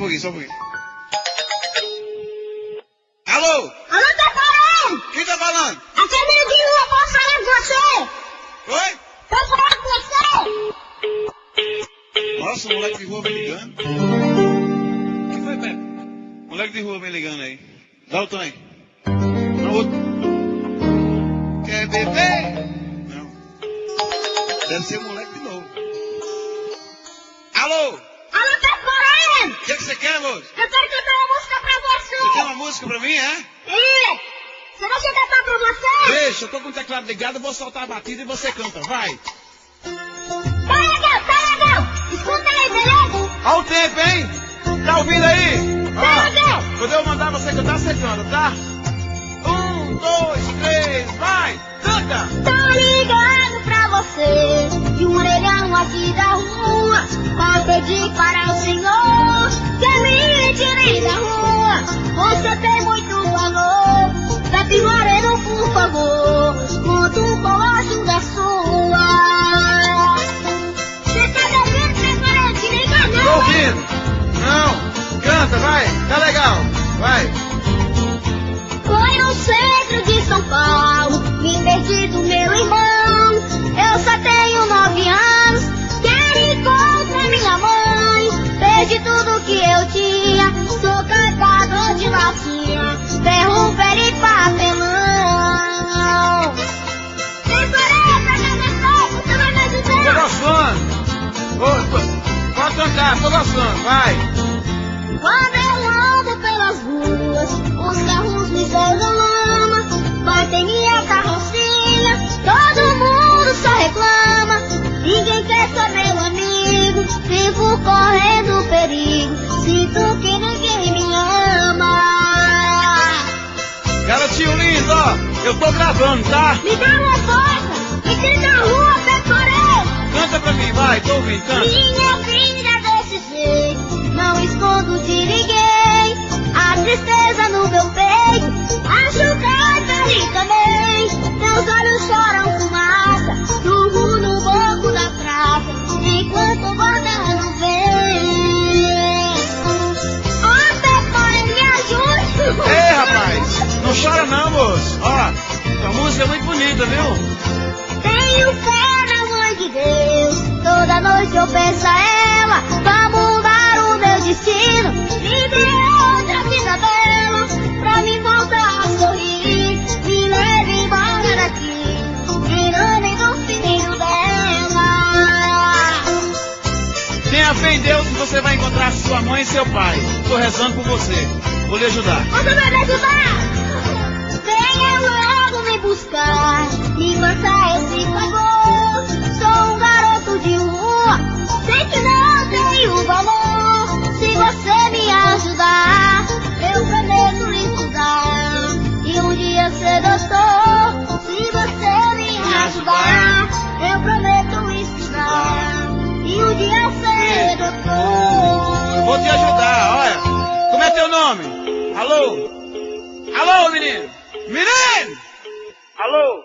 pouquinho. Alô? Alô, tá falando? Quem tá falando? Aqui é meio de rua, posso falar com você? Oi? Posso falar com você? Nossa, o moleque de rua vem ligando. O que foi, Pepe? Moleque de rua vem ligando aí. Dá o tanque. Não, outro. Quer beber? Não. Deve ser o moleque de novo. Alô? Alô, tá falando? O que você quer, moço? Eu quero cantar uma música pra você. Você quer uma música pra mim, é? Se você cantar pra você... Deixa, eu tô com o teclado ligado, eu vou soltar a batida e você canta, vai. Tá legal. Escuta aí, beleza? Olha o tempo, hein? Tá ouvindo aí? Tá legal. Quando eu mandar você cantar, você canta, tá? 1, 2, 3, vai! Canta! Tô ligando pra você, de um orelhão aqui da rua, pra pedir para o Senhor que me tire da rua. Você tem muito valor, Pepe Moreno, por favor, conto com a ajuda sua. Você tá bebendo, Pepe Moreno, que nem Tô não, ouvindo! Não! Canta, vai! Tá legal! Vai! Foi no centro de São Paulo, me perdi do meu irmão. Eu só tenho 9 anos, quero encontrar minha mãe. Perdi tudo que eu tinha, sou carregador de latinha, ferro, velho e papelão. Preparei pra cada copo, você vai me Tô ajudar? gostando! Pode cantar, tô gostando, vai! Quando eu ando pelas ruas, os carros me jogam lama, batem minha carrocinha, todo mundo só reclama. Ninguém quer ser meu amigo, vivo correndo perigo, sinto que ninguém me ama. Garotinho lindo, ó! Eu tô gravando, tá? Me dá uma força, me tira da rua, Pecorê. Canta pra mim, vai, tô ouvindo, canta! Minha vida desse jeito, não escondo de ninguém, a tristeza no meu peito, acho que é feliz também. Meus olhos choram fumaça, durmo no banco da praça, enquanto o guarda não vem. Ó, Pecorê, me ajude! Ei, rapaz! Não chora não, moço! Ó, tua música é muito bonita, viu? Tenho fé na mãe de Deus, toda noite eu peço a ela pra mudar o meu destino, me dê outra vida bela, pra me voltar a sorrir, me leve embora daqui, em nome do filho dela. Tenha fé em Deus que você vai encontrar sua mãe e seu pai. Tô rezando por você. Vou lhe ajudar. Você vai me ajudar? Venha logo me buscar, me faça esse favor. Sou um garoto de rua, sei que não tenho valor. Se você me ajudar, eu prometo estudar e um dia ser doutor. Se você me ajudar, eu prometo estudar e um dia ser doutor. Vou te ajudar, olha. Como é teu nome? Alô? Alô, menino? Menino! Alô?